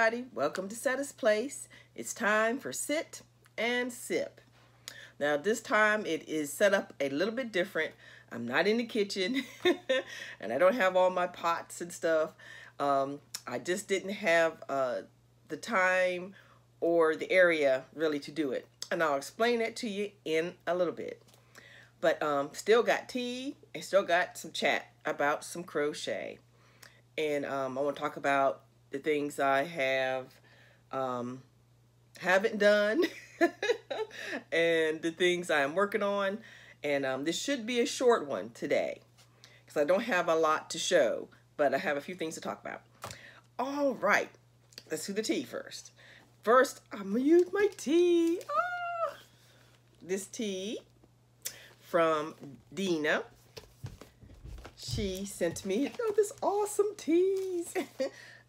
everybody. Welcome to Cosetta's Place. It's time for Sit and Sip. Now this time it is set up a little bit different. I'm not in the kitchen and I don't have all my pots and stuff. I just didn't have the time or the area really to do it. And I'll explain that to you in a little bit. But still got tea and still got some chat about some crochet. And I want to talk about the things I haven't done and the things I'm working on. And this should be a short one today because I don't have a lot to show, but I have a few things to talk about. All right, let's do the tea first. First, I'm going to use my tea. This tea from Dina. She sent me this awesome teas.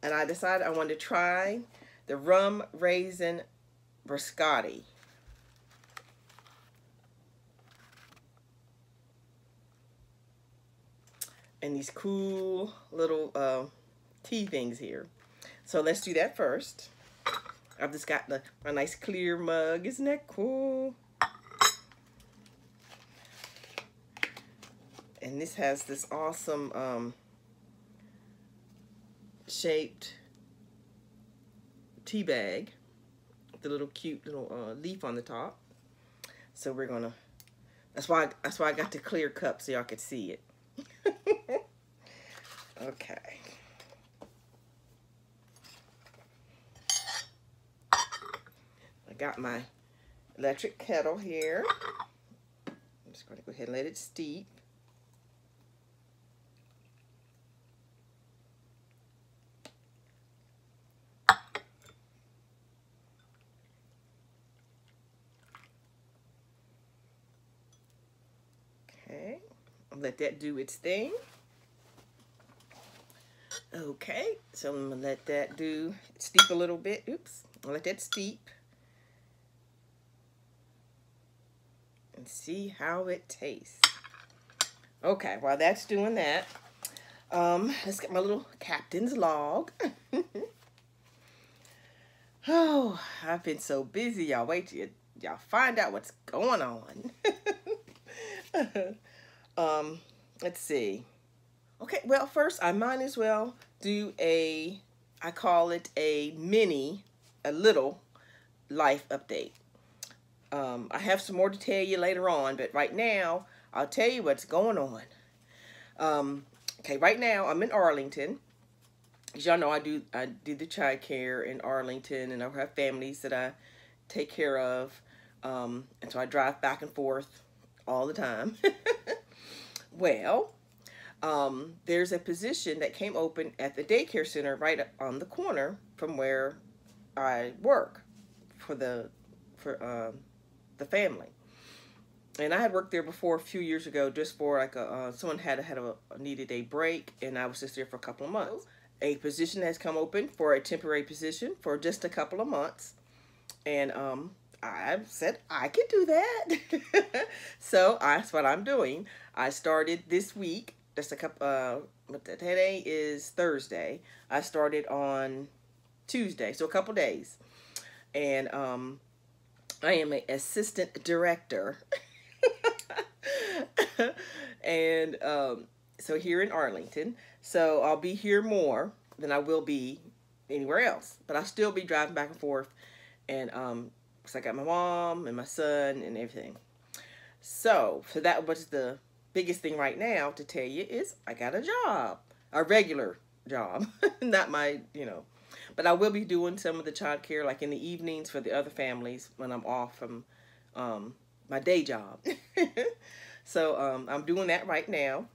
And I decided I wanted to try the rum raisin biscotti. And these cool little tea things here. So let's do that first. I've just got a nice clear mug. Isn't that cool? And this has this awesome shaped tea bag with the little cute little leaf on the top. So we're gonna. That's why I got the clear cup so y'all could see it. Okay. I got my electric kettle here. I'm just gonna go ahead and let it steep. Okay, I'll let that do its thing. Okay, so I'm gonna let that steep a little bit. Oops, I'll let that steep and see how it tastes. Okay, while that's doing that, let's get my little captain's log. Oh, I've been so busy, y'all. Wait till y'all find out what's going on. Let's see. Okay, well, first I might as well do I call it a little life update. I have some more to tell you later on, but right now I'll tell you what's going on. Okay, right now I'm in Arlington. As y'all know, I do the child care in Arlington, and I have families that I take care of, and so I drive back and forth all the time. Well, there's a position that came open at the daycare center right on the corner from where I work for the family. And I had worked there before a few years ago, just for like someone needed a break, and I was just there for a couple of months. A position has come open for a temporary position for just a couple of months, and I said I could do that. So that's what I'm doing. I started this week. Just a couple. Today is Thursday. I started on Tuesday, so a couple days, and I am an assistant director, and so here in Arlington. So I'll be here more than I will be anywhere else, but I'll still be driving back and forth, and because I got my mom and my son and everything. So that was the biggest thing right now to tell you is I got a job, a regular job, not my, but I will be doing some of the child care like in the evenings for the other families when I'm off from my day job. So I'm doing that right now.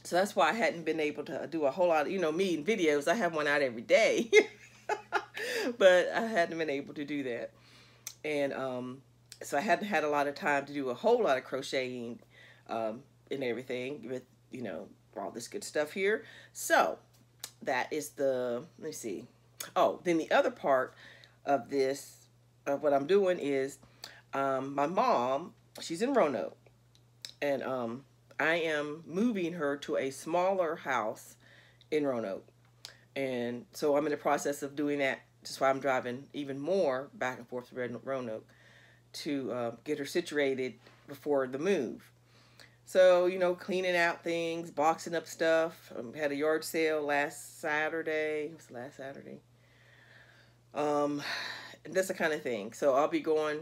So that's why I hadn't been able to do a whole lot of, me in videos. I have one out every day, but I hadn't been able to do that. And so I hadn't had a lot of time to do a whole lot of crocheting and everything with, all this good stuff here. So that is let me see. Oh, then the other part of this, of what I'm doing is my mom, she's in Roanoke, and I am moving her to a smaller house in Roanoke. And so I'm in the process of doing that That's why I'm driving even more back and forth to Roanoke to get her situated before the move. So, you know, cleaning out things, boxing up stuff. Had a yard sale last Saturday. It was last Saturday. And that's the kind of thing. So I'll be going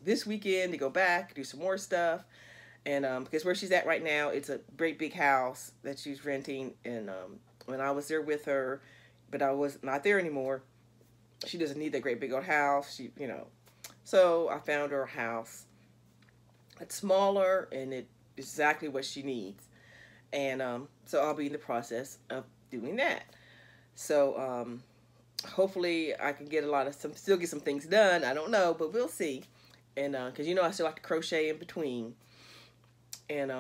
this weekend to go back, do some more stuff. And because where she's at right now, it's a great big house that she's renting. And when I was there with her, but I was not there anymore, she doesn't need that great big old house. She, you know, so I found her a house. It's smaller and it's exactly what she needs. And so I'll be in the process of doing that. So hopefully I can get still get some things done. I don't know, but we'll see. And because, you know, I still like to crochet in between. And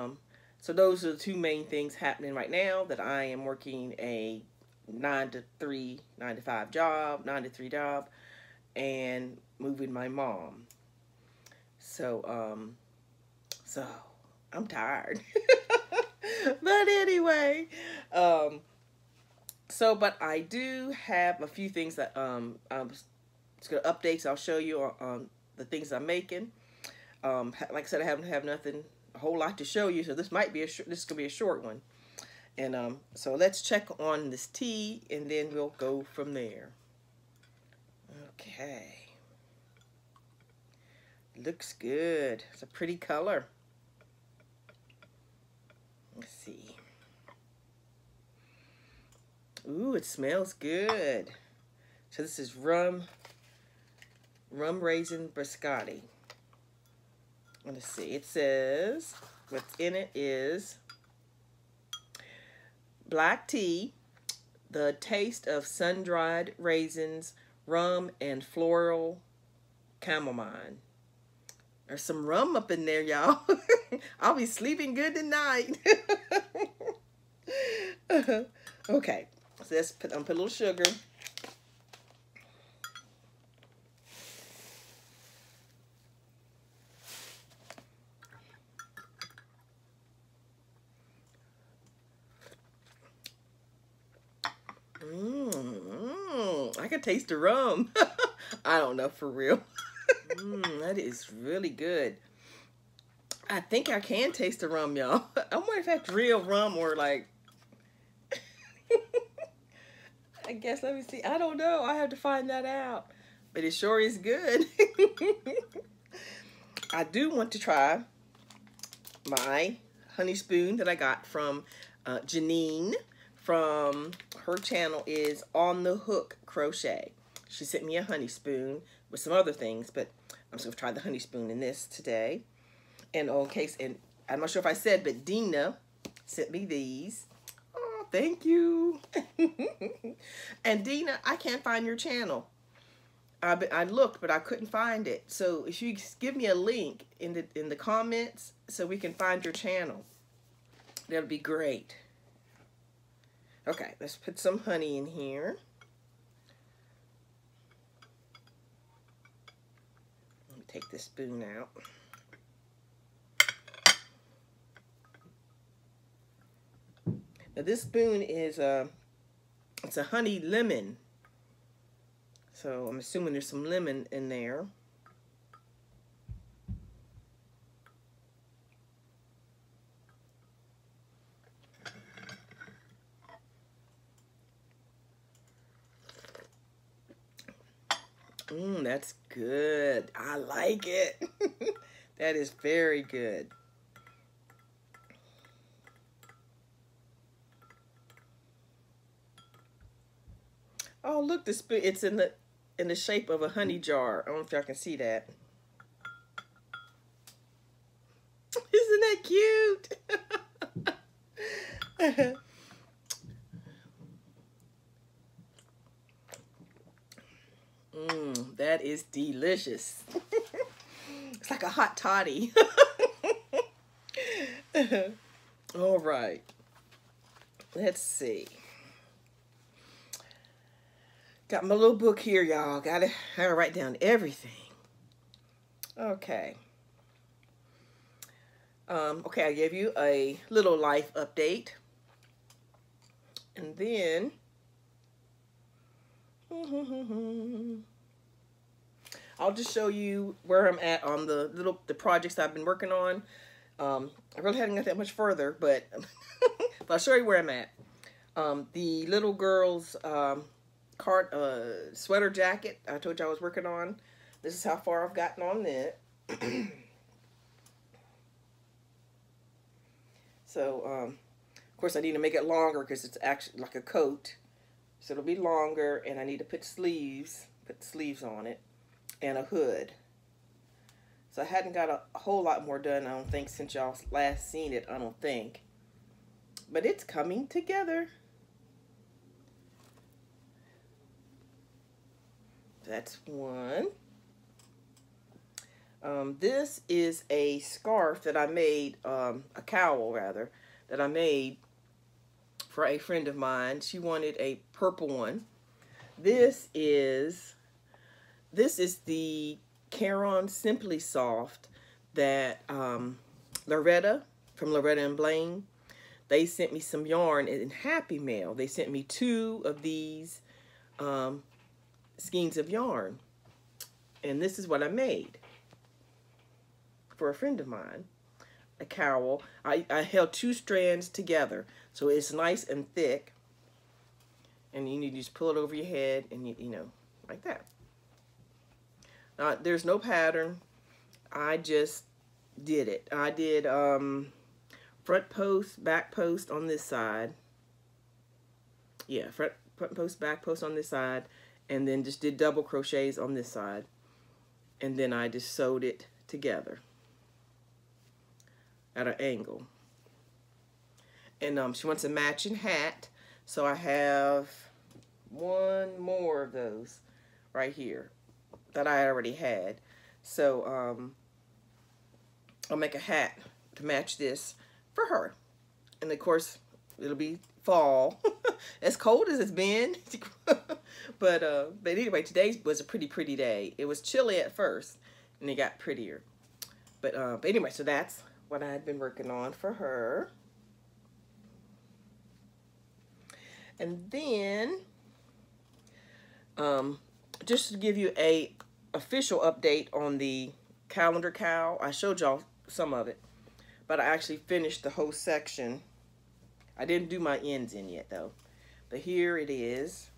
so those are the two main things happening right now, that I am working a 9 to 5 job, 9 to 3 job, and moving my mom. So, so I'm tired. But anyway, but I do have a few things that I'm just gonna updates. I'll show you on the things I'm making. Like I said, I haven't have nothing a whole lot to show you, so this might be this is gonna be a short one. And so let's check on this tea, and then we'll go from there. Okay, looks good. It's a pretty color. Let's see. Ooh, it smells good. So this is rum raisin biscotti. Let's see. It says what's in it is black tea, the taste of sun-dried raisins, rum, and floral chamomile. There's some rum up in there, y'all. I'll be sleeping good tonight. Okay, so let's put a little sugar. I can taste the rum. I don't know, for real. That is really good. I think I can taste the rum, y'all. I wonder if that's real rum or like... I guess, let me see. I don't know. I have to find that out. But it sure is good. I do want to try my honey spoon that I got from Janine. From her channel is On the Hook Crochet. She sent me a honey spoon with some other things, but I'm just gonna try the honey spoon in this today. And and I'm not sure if I said, but Dina sent me these. Oh, thank you. And Dina, I can't find your channel. I looked, but I couldn't find it. So if you give me a link in the comments so we can find your channel, that'll be great. Okay, let's put some honey in here. Let me take this spoon out. Now this spoon is it's a honey lemon. So I'm assuming there's some lemon in there. That's good. I like it. That is very good. Oh, look, the spoon. It's in the shape of a honey jar. I don't know if y'all can see that. Isn't that cute? That is delicious. It's like a hot toddy. All right. Let's see. Got my little book here, y'all. Gotta write down everything. Okay. Okay, I gave you a little life update. And then I'll just show you where I'm at on the projects I've been working on. I really haven't got that much further, but but I'll show you where I'm at. The little girl's sweater jacket I told you I was working on. This is how far I've gotten on it. So, of course, I need to make it longer because it's actually like a coat. So it'll be longer, and I need to put sleeves on it, and a hood. So I hadn't got a whole lot more done, I don't think, since y'all last seen it, I don't think. But it's coming together. That's one. This is a scarf that I made, a cowl rather, that I made for a friend of mine. She wanted a purple one. This is the Caron Simply Soft that Loretta from Loretta and Blaine, they sent me some yarn in Happy Mail. They sent me 2 of these skeins of yarn, and this is what I made for a friend of mine, a cowl. I held 2 strands together, so it's nice and thick, and you need to just pull it over your head, and you know, like that. There's no pattern. I just did it. I did front post, back post on this side. Yeah, front post, back post on this side, and then just did double crochets on this side, and then I just sewed it together at an angle. And she wants a matching hat, so I have 1 more of those right here that I already had. So I'll make a hat to match this for her. And of course, it'll be fall. As cold as it's been. but anyway, today was a pretty day. It was chilly at first, and it got prettier. But anyway, so that's what I had been working on for her. And then, just to give you a official update on the calendar cowl, I showed y'all some of it, but I actually finished the whole section. I didn't do my ends in yet though, but here it is.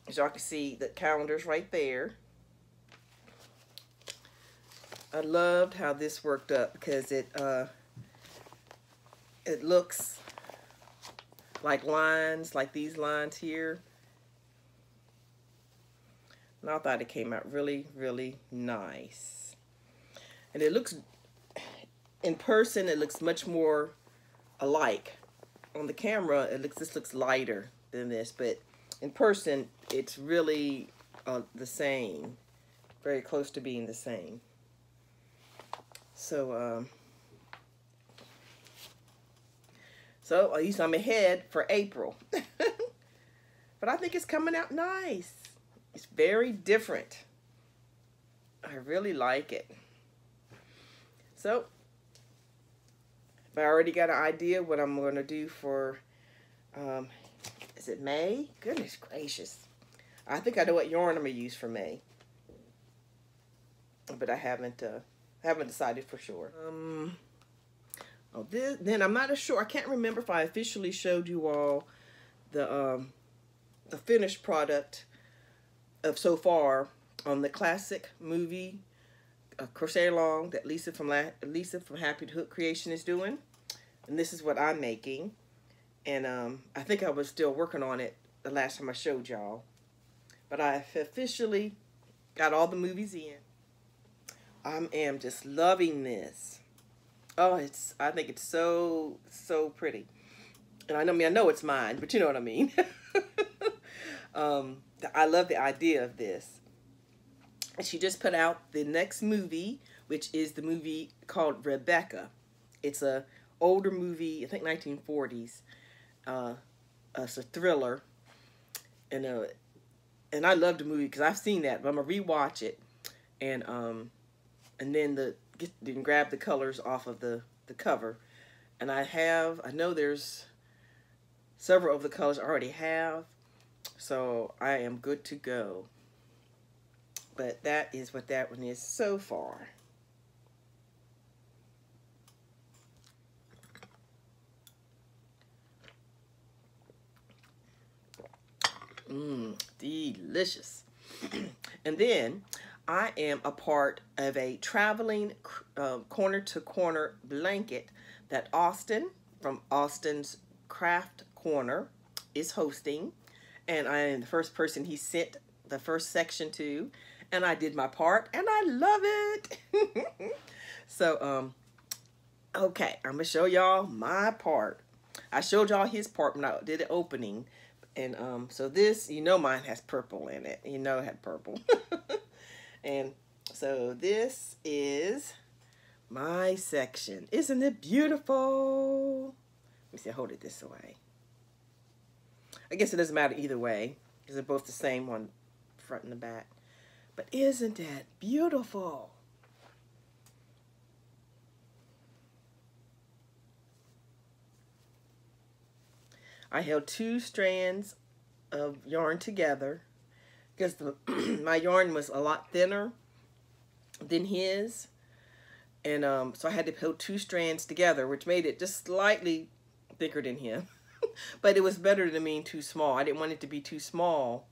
As y'all can see, the calendar's right there. I loved how this worked up because it looks like lines, like these lines here. And I thought it came out really nice. And it looks, in person, it looks much more alike. On the camera, this looks lighter than this, but in person, it's really the same. Very close to being the same. So, at least I'm ahead for April. But I think it's coming out nice. It's very different. I really like it. So, I already got an idea what I'm going to do for, is it May? Goodness gracious. I think I know what yarn I'm going to use for May. But I haven't decided for sure. Then I'm not sure. I can't remember if I officially showed you all the finished product of so far on the classic movie Crochet Along that Lisa from Happy to Hook Creation is doing. And this is what I'm making. And I think I was still working on it the last time I showed y'all. But I officially got all the movies in. I am just loving this. Oh, I think it's so pretty. And I know it's mine, but you know what I mean. I love the idea of this. And she just put out the next movie, which is the movie called Rebecca. It's a older movie, I think 1940s. It's a thriller. And I love the movie because I've seen that, but I'm gonna rewatch it. And then grab the colors off of the cover. And I know there's several of the colors I already have, So I am good to go. But that is what that one is so far. Delicious. And then I am a part of a traveling corner to corner blanket that Austin from Austin's Craft Corner is hosting. And I am the first person he sent the first section to. And I did my part and I love it. So, okay, I'm going to show y'all my part. I showed y'all his part when I did the opening. And so this, you know, mine has purple in it. You know it had purple. And so this is my section. Isn't it beautiful? Let me see, I hold it this way. I guess it doesn't matter either way because they're both the same on front and the back. But isn't that beautiful? I held 2 strands of yarn together because my yarn was a lot thinner than his. And so I had to hold 2 strands together, which made it just slightly thicker than him. But it was better than being too small. I didn't want it to be too small.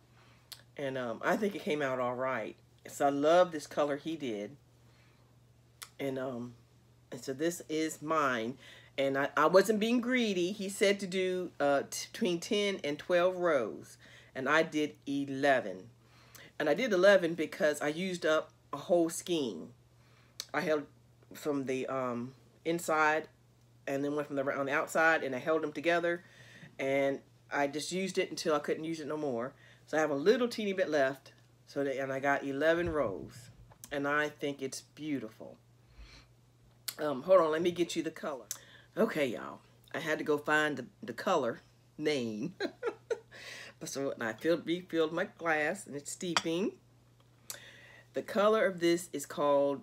And I think it came out all right. So I love this color he did. And so this is mine. And I wasn't being greedy. He said to do between 10 and 12 rows. And I did 11. And I did 11 because I used up a whole skein. I held from the inside and then went from on the outside, and I held them together. And I just used it until I couldn't use it no more. So I have a little teeny bit left. And I got 11 rows. And I think it's beautiful. Hold on, let me get you the color. Okay, y'all. I had to go find the color name. So I refilled my glass, and it's steeping. The color of this is called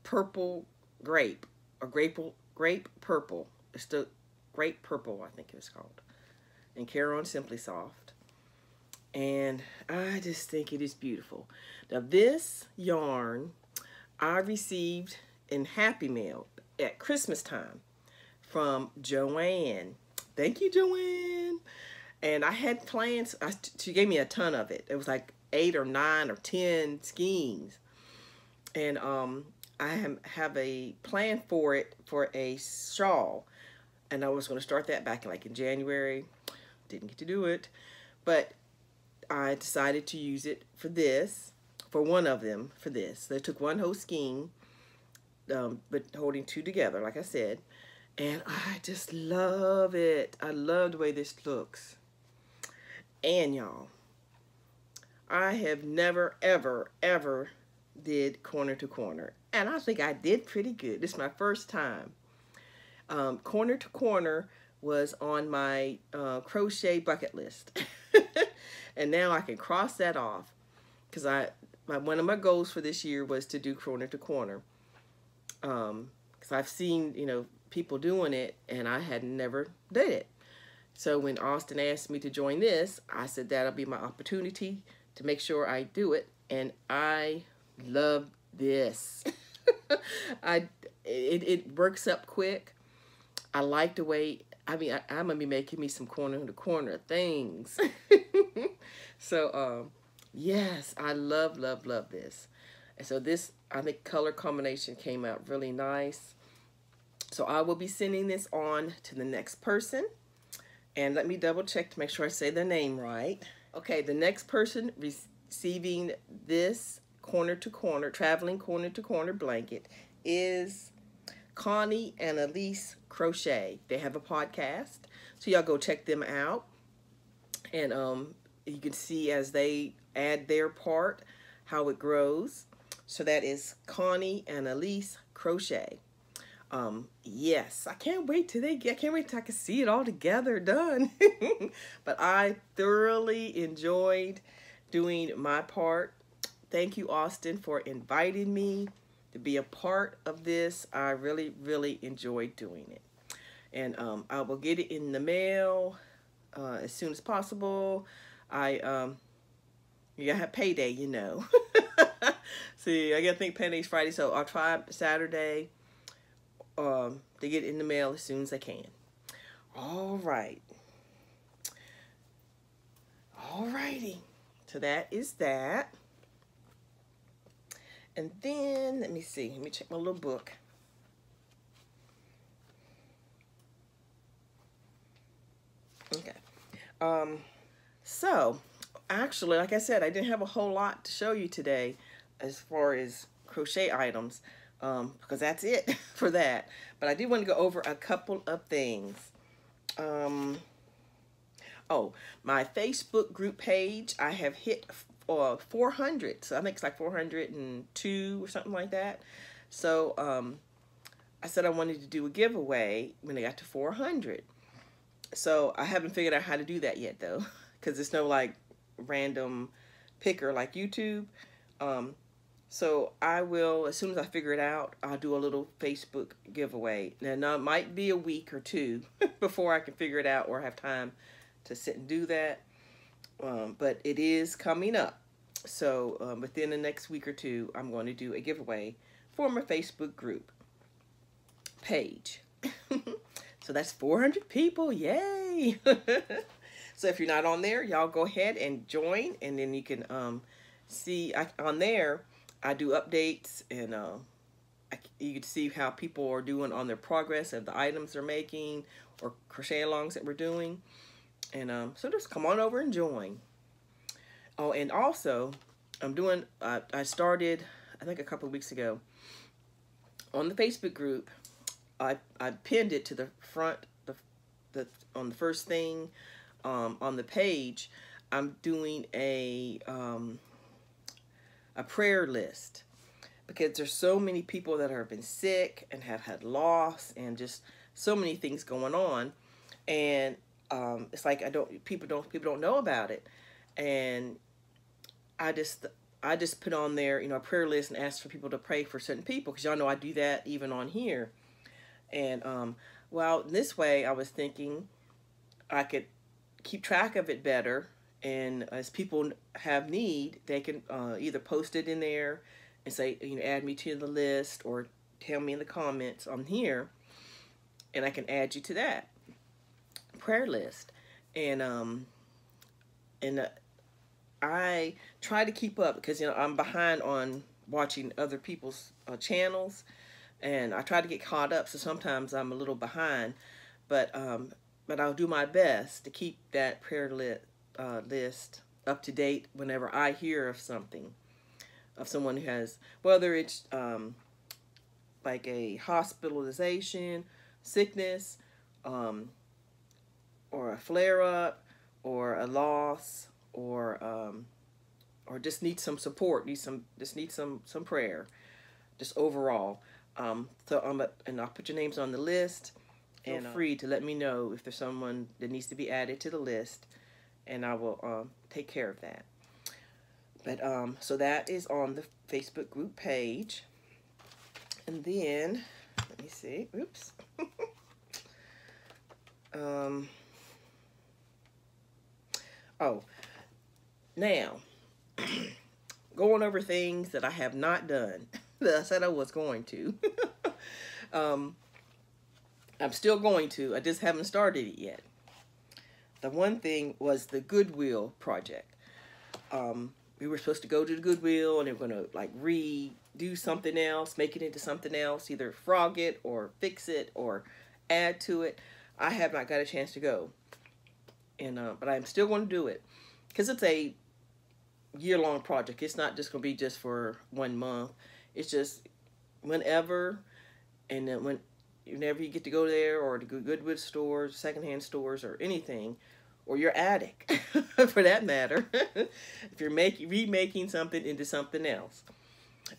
purple grape, or grape purple. It's the grape purple, I think it's called. And Care on Simply Soft. And I just think it is beautiful. Now this yarn I received in Happy Mail at Christmas time from Joanne. Thank you, Joanne. And I had plans. She gave me a ton of it. It was like 8 or 9 or 10 skeins. And I have a plan for it for a shawl. And I was going to start that back in January. Didn't get to do it. But I decided to use it for this, for one of them for this. So I took one whole skein, but holding 2 together, like I said. And I just love it. I love the way this looks. And y'all, I have never, ever, ever did corner to corner. And I think I did pretty good. This is my first time. Corner to corner was on my crochet bucket list. And now I can cross that off. Because one of my goals for this year was to do corner to corner. Because I've seen, people doing it, and I had never did it. So when Austin asked me to join this, I said that'll be my opportunity to make sure I do it. And I love this. It works up quick. I like the way, I'm going to be making me some corner to corner things. So, yes, I love, love, love this. And so this, I think color combination came out really nice. So I will be sending this on to the next person. And let me double check to make sure I say their name right. Okay, the next person receiving this corner to corner, traveling corner to corner blanket is Connie and Elise Crochet. They have a podcast. So y'all go check them out. And you can see as they add their part, how it grows. So that is Connie and Elise Crochet. Yes, I can't wait till I can't wait till I can see it all together done. But I thoroughly enjoyed doing my part. Thank you, Austin, for inviting me to be a part of this. I really, really enjoyed doing it. And I will get it in the mail as soon as possible. You gotta have payday, you know. See, I gotta think payday's Friday, so I'll try Saturday to get it in the mail as soon as I can. All right. Alrighty. So that is that. And then, let me see. Let me check my little book. Okay. So, actually, like I said, I didn't have a whole lot to show you today as far as crochet items, because that's it for that. But I did want to go over a couple of things. Oh, my Facebook group page, I have hit 400. So I think it's like 402 or something like that. So I said I wanted to do a giveaway when I got to 400. So I haven't figured out how to do that yet, though, because it's no like random picker like YouTube. So I will, as soon as I figure it out, I'll do a little Facebook giveaway. Now it might be a week or two before I can figure it out or have time to sit and do that. But it is coming up. So within the next week or two, I'm going to do a giveaway for my Facebook group page. So that's 400 people. Yay! So if you're not on there, y'all go ahead and join, and then you can see on there I do updates, and you can see how people are doing on their progress of the items they're making or crochet alongs that we're doing. And so just come on over and join. Oh, and also I'm doing I started, I think a couple of weeks ago, on the Facebook group. I pinned it to the front, on the first thing on the page. I'm doing a prayer list, because there's so many people that have been sick and have had loss and just so many things going on, and it's like people don't know about it, and I just put on there, you know, a prayer list and ask for people to pray for certain people, because y'all know I do that even on here. And well, this way I was thinking I could keep track of it better, and as people have need, they can either post it in there and say, you know, add me to the list, or tell me in the comments on here, and I can add you to that prayer list. And I try to keep up, because, you know, I'm behind on watching other people's channels, and I try to get caught up, so sometimes I'm a little behind, but I'll do my best to keep that prayer list up to date whenever I hear of something, of someone who has, whether it's like a hospitalization, sickness, or a flare-up, or a loss, or just need some support, just need some prayer, just overall. And I'll put your names on the list, and feel free to let me know if there's someone that needs to be added to the list, and I will take care of that. But so that is on the Facebook group page. And then let me see. Oops. Oh, now going over things that I have not done that I said I was going to. I'm still going to. I just haven't started it yet. The one thing was the Goodwill project. We were supposed to go to the Goodwill, and they were going to like redo something else, make it into something else, either frog it or fix it or add to it. I have not got a chance to go, and but I'm still going to do it, because it's a year-long project. It's not just going to be just for 1 month. It's just whenever, and then whenever you get to go there, or the Goodwill stores, secondhand stores, or anything, or your attic, for that matter, if you're remaking something into something else.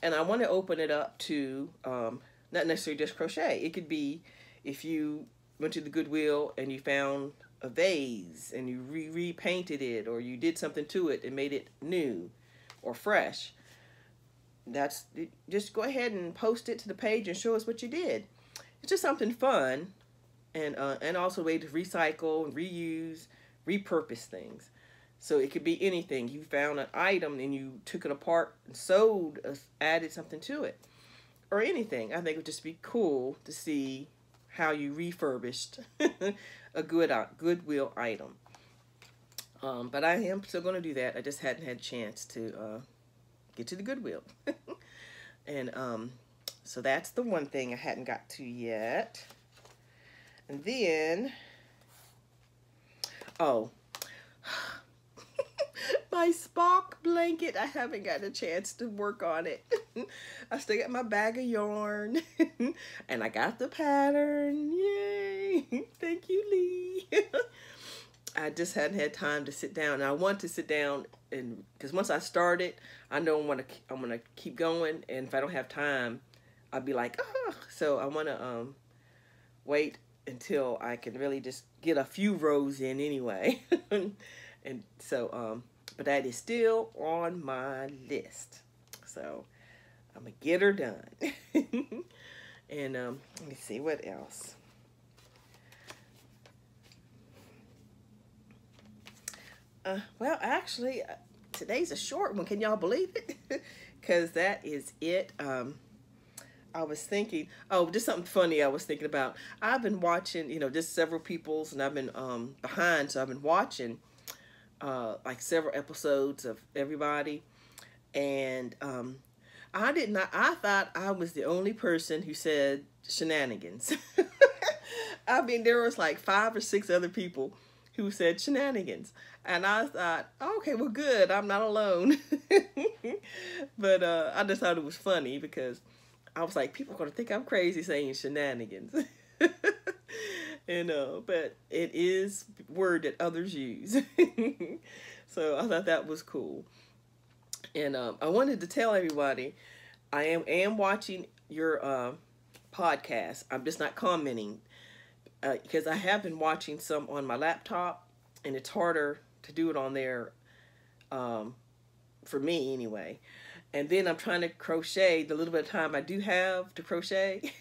And I want to open it up to not necessarily just crochet. It could be if you went to the Goodwill and you found a vase and you repainted it, or you did something to it and made it new or fresh. Just go ahead and post it to the page and show us what you did. It's just something fun, and also a way to recycle and reuse repurpose things. So it could be anything. You found an item and you took it apart and sewed, added something to it, or anything. I think it would just be cool to see how you refurbished a Goodwill item. But I am still going to do that. I just hadn't had a chance to get to the Goodwill. And so that's the one thing I hadn't got to yet. And then, oh, my Spock blanket, I haven't got a chance to work on it. I still got my bag of yarn, and I got the pattern. Yay! Thank you, Lee. I just hadn't had time to sit down. And I want to sit down, and because once I start it, I know I'm gonna keep going. And if I don't have time, I'll be like, oh. So I want to wait until I can really just get a few rows in anyway. And so, but that is still on my list. So I'm gonna get her done. And let me see what else. Well, actually, today's a short one. Can y'all believe it? Because that is it. I was thinking, oh, just something funny I was thinking about. I've been watching, you know, just several people's, and I've been behind, so I've been watching like several episodes of everybody. And I thought I was the only person who said shenanigans. I mean, there was like 5 or 6 other people who said shenanigans. And I thought, okay, well, good, I'm not alone. But I just thought it was funny because I was like, people are going to think I'm crazy saying shenanigans. And but it is a word that others use. So I thought that was cool. And I wanted to tell everybody, I am watching your podcast. I'm just not commenting because I have been watching some on my laptop, and it's harder to do it on there for me anyway. And then I'm trying to crochet the little bit of time I do have to crochet.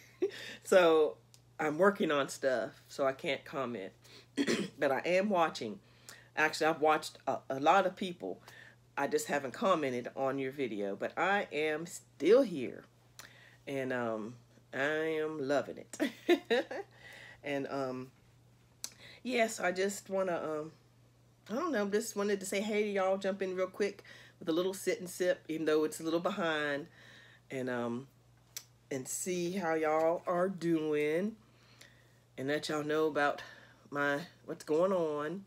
So I'm working on stuff, so I can't comment. But I am watching. Actually, I've watched a lot of people. I just haven't commented on your video, but I am still here. And I am loving it. And yes, I just want to, I don't know, just wanted to say hey to y'all, jump in real quick with a little sit and sip, even though it's a little behind, and see how y'all are doing, and let y'all know about what's going on,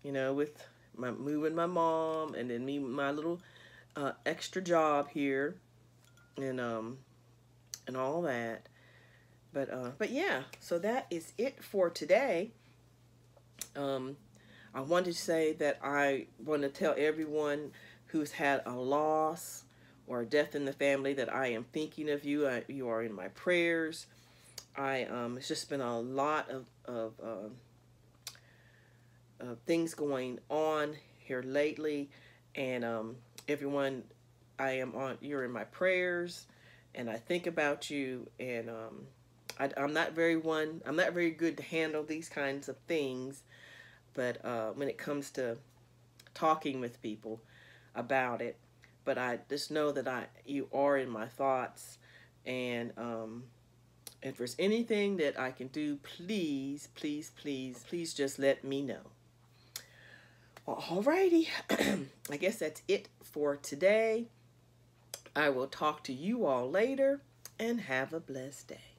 you know, with moving my mom, and then my little extra job here, and all that. But yeah, so that is it for today. I wanted to say that I want to tell everyone who's had a loss or a death in the family that I am thinking of you. You are in my prayers. It's just been a lot of things going on here lately, and everyone, you're in my prayers, and I think about you, and I'm not very good to handle these kinds of things. But when it comes to talking with people about it, but I just know that you are in my thoughts, and if there's anything that I can do, please, please, please, please just let me know. Alrighty, I guess that's it for today. I will talk to you all later, and have a blessed day.